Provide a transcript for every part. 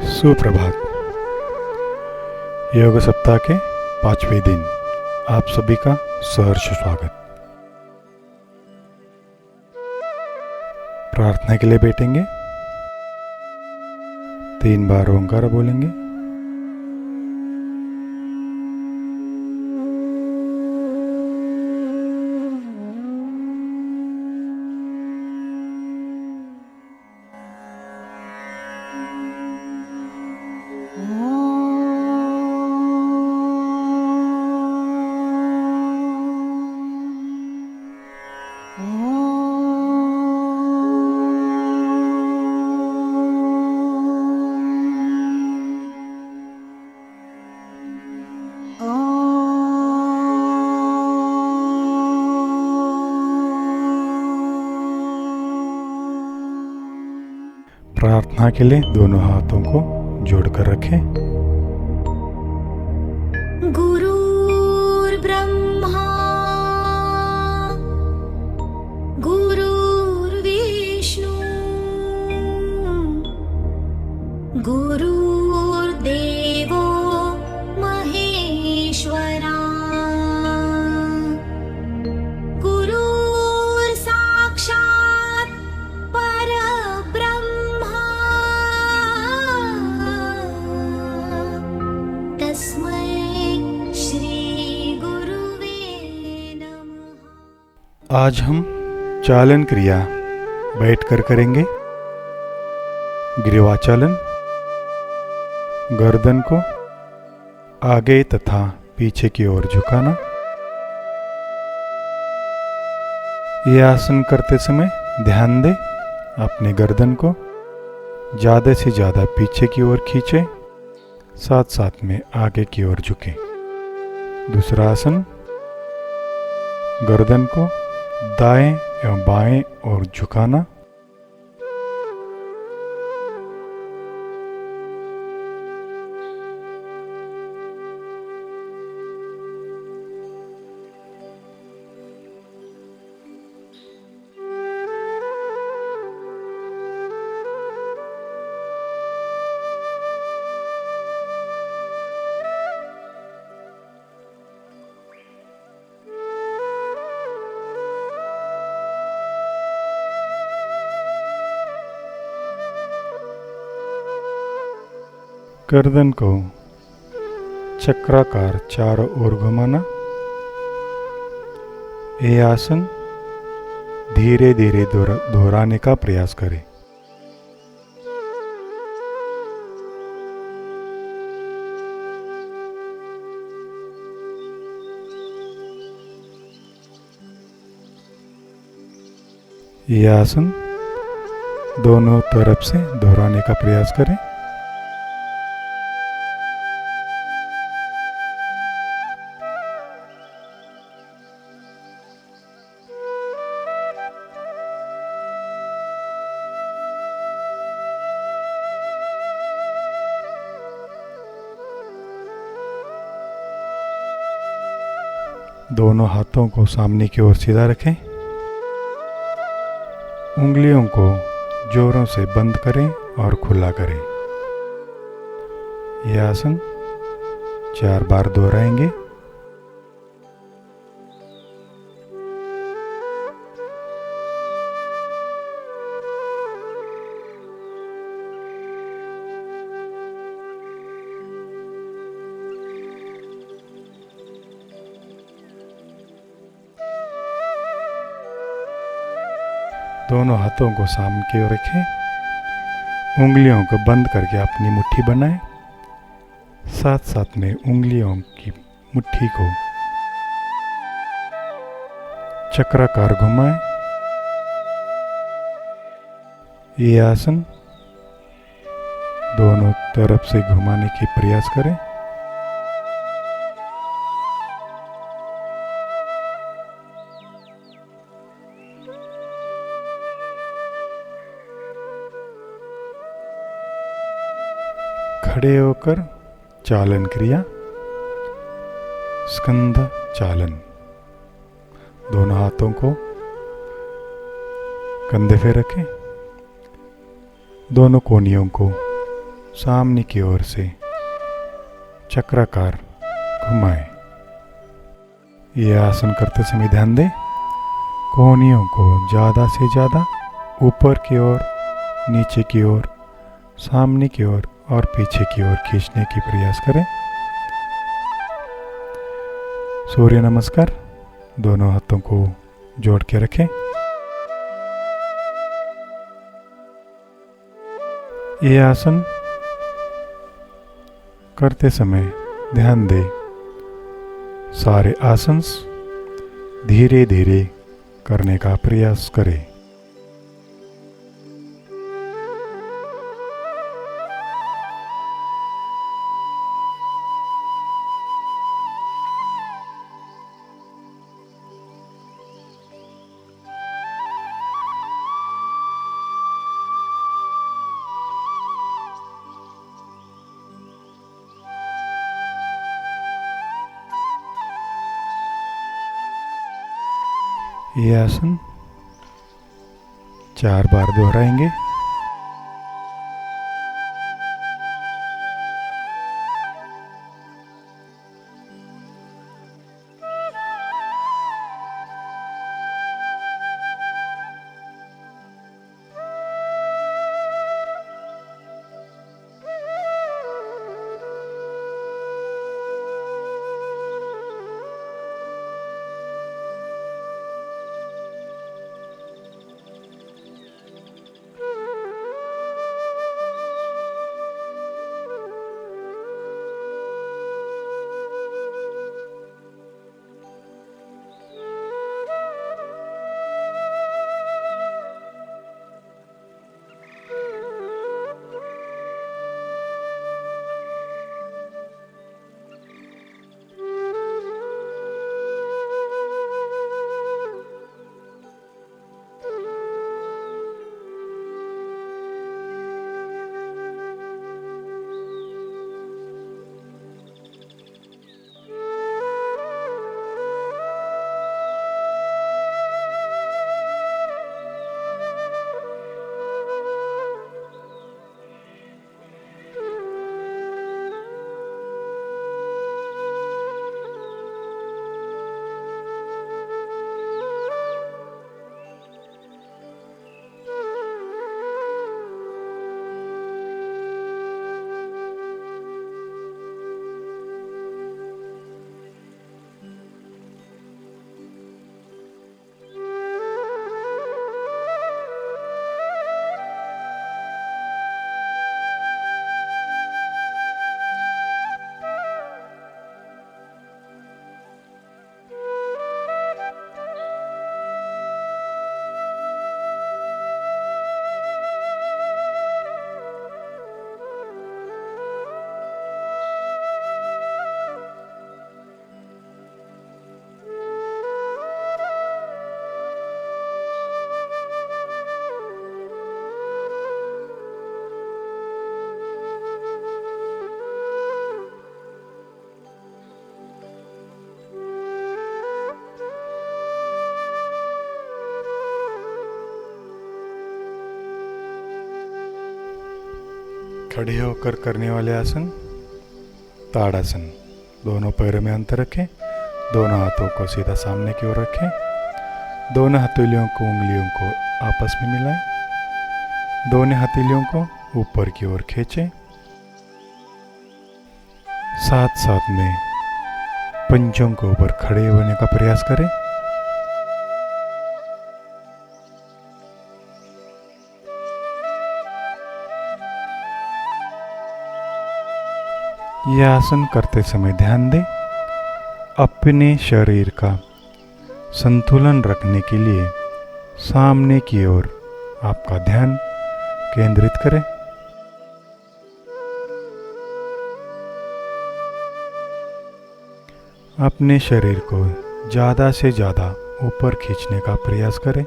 सुप्रभात। योग सप्ताह के 5वें दिन आप सभी का सहर्ष स्वागत। प्रार्थना के लिए बैठेंगे। 3 बार ओंकार बोलेंगे। प्रार्थना के लिए दोनों हाथों को जोड़कर रखें। गुरुर्ब्रह्मा गुरुर्विष्णु गुरुर्देवो महेश्वरा गुरुर्साक्षात् परब्रह्मा तस्मै श्री गुरुवे नमः। आज हम चालन क्रिया बैठकर करेंगे। ग्रीवाचालन। गर्दन को आगे तथा पीछे की ओर झुकाना। यह आसन करते समय ध्यान दें अपने गर्दन को ज़्यादा से ज़्यादा पीछे की ओर खींचें, साथ साथ में आगे की ओर झुकें। दूसरा आसन, गर्दन को दाएं एवं बाएं ओर झुकाना। गर्दन को चक्राकार चारों ओर घुमाना। ये आसन धीरे धीरे दोहराने का प्रयास करें। ये आसन दोनों तरफ से दोहराने का प्रयास करें। दोनों हाथों को सामने की ओर सीधा रखें। उंगलियों को जोरों से बंद करें और खुला करें। यह आसन 4 बार दोहराएंगे। दोनों हाथों को सामने की ओर रखें। उंगलियों को बंद करके अपनी मुट्ठी बनाएं। साथ साथ में उंगलियों की मुट्ठी को चक्राकार घुमाएं। ये आसन दोनों तरफ से घुमाने की प्रयास करें। खड़े होकर चालन क्रिया। स्कंध चालन। दोनों हाथों को कंधे पे रखें। दोनों कोहनियों को सामने की ओर से चक्राकार घुमाएं। ये आसन करते समय ध्यान दें, कोहनियों को ज़्यादा से ज़्यादा ऊपर की ओर, नीचे की ओर, सामने की ओर और पीछे की ओर खींचने की प्रयास करें। सूर्य नमस्कार, दोनों हाथों को जोड़ के रखें। ये आसन करते समय ध्यान दें, सारे आसन धीरे धीरे करने का प्रयास करें। ये आसन 4 बार दोहराएंगे। खड़े होकर करने वाले आसन ताड़ासन। दोनों पैरों में अंतर रखें, दोनों हाथों को सीधा सामने की ओर रखें, दोनों हथेलियों को उंगलियों को आपस में मिलाएं, दोनों हथेलियों को ऊपर की ओर खींचें। साथ साथ में पंजों के ऊपर खड़े होने का प्रयास करें। यह आसन करते समय ध्यान दें, अपने शरीर का संतुलन रखने के लिए सामने की ओर आपका ध्यान केंद्रित करें। अपने शरीर को ज़्यादा से ज़्यादा ऊपर खींचने का प्रयास करें।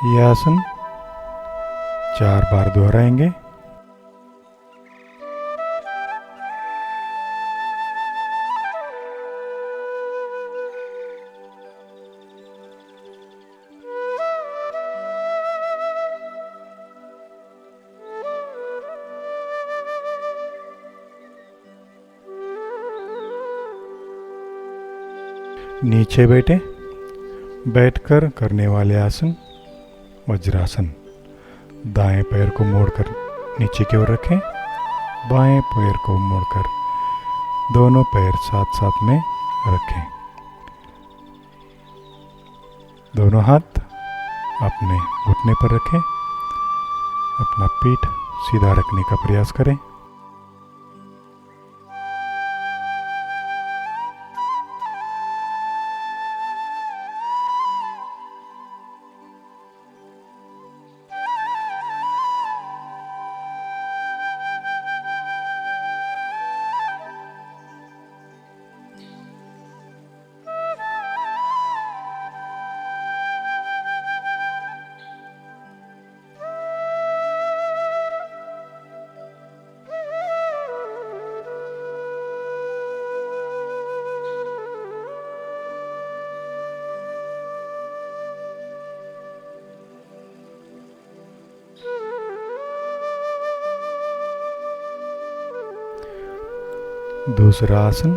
यह आसन 4 बार दोहराएंगे। नीचे बैठे। बैठकर करने वाले आसन वज्रासन। दाएं पैर को मोड़कर नीचे की ओर रखें, बाएं पैर को मोड़कर दोनों पैर साथ साथ में रखें। दोनों हाथ अपने घुटने पर रखें। अपना पीठ सीधा रखने का प्रयास करें। दूसरा आसन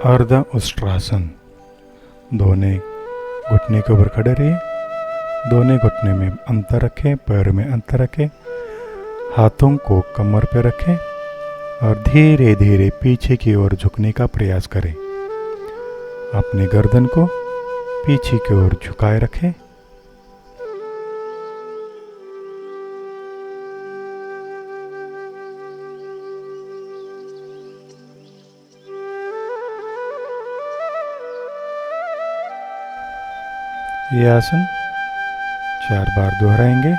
अर्ध उष्ट्रासन। दोनों घुटने के ऊपर खड़े रहिए। दोनों घुटने में अंतर रखें, पैर में अंतर रखें। हाथों को कमर पर रखें और धीरे धीरे पीछे की ओर झुकने का प्रयास करें। अपनी गर्दन को पीछे की ओर झुकाए रखें। ये आसन 4 बार दोहराएंगे।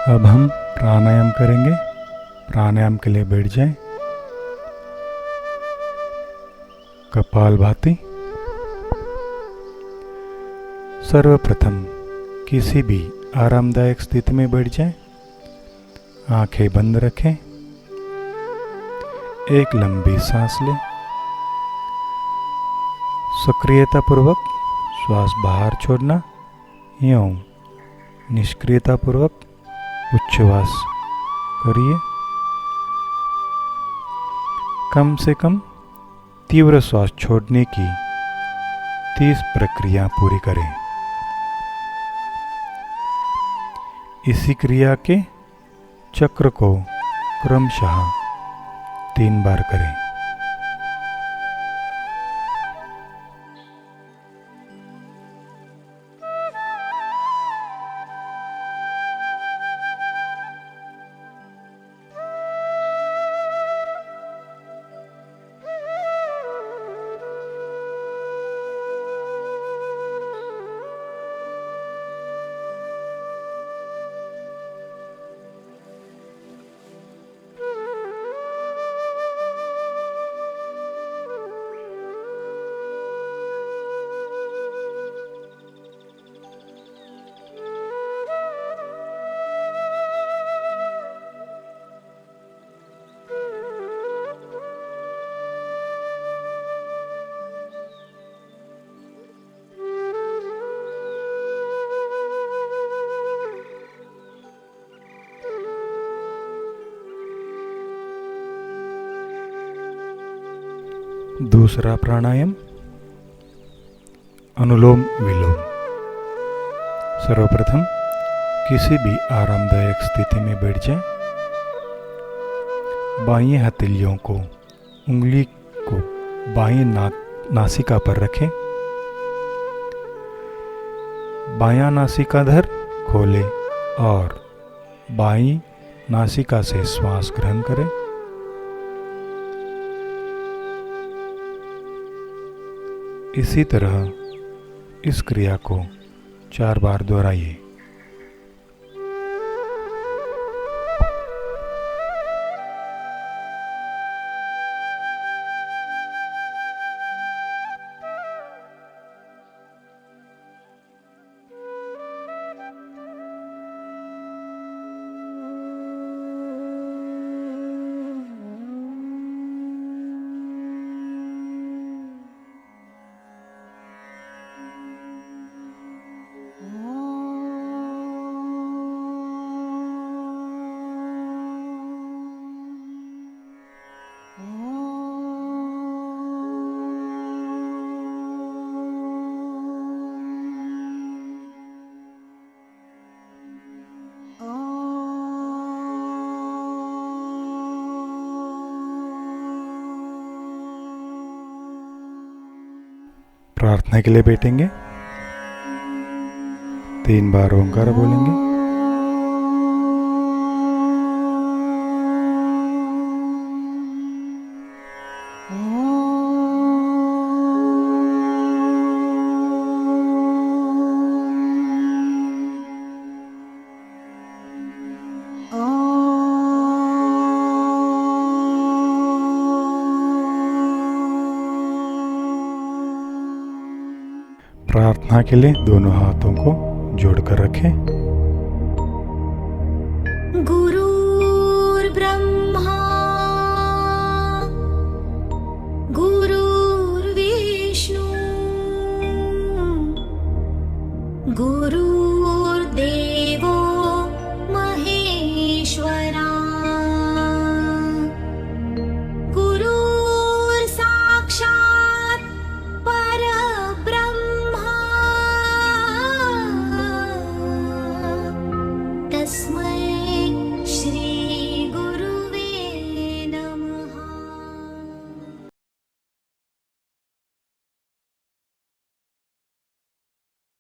अब हम प्राणायाम करेंगे। प्राणायाम के लिए बैठ जाएं। कपालभाति। सर्वप्रथम किसी भी आरामदायक स्थिति में बैठ जाएं। आंखें बंद रखें। एक लंबी सांस लें। सक्रियतापूर्वक श्वास बाहर छोड़ना एवं निष्क्रियतापूर्वक उच्छ्वास करिए। कम से कम तीव्र श्वास छोड़ने की 30 प्रक्रिया पूरी करें। इसी क्रिया के चक्र को क्रमशः 3 बार करें। दूसरा प्राणायाम अनुलोम विलोम। सर्वप्रथम किसी भी आरामदायक स्थिति में बैठ जाएं। बाएं हथेलियों को उंगली को बाएं नासिका पर रखें। बायां नासिकाधर खोलें और बाईं नासिका से श्वास ग्रहण करें। इसी तरह इस क्रिया को 4 बार दोहराइए। प्रार्थना के लिए बैठेंगे। 3 बार ओंकार बोलेंगे। प्रार्थना के लिए दोनों हाथों को जोड़कर रखें।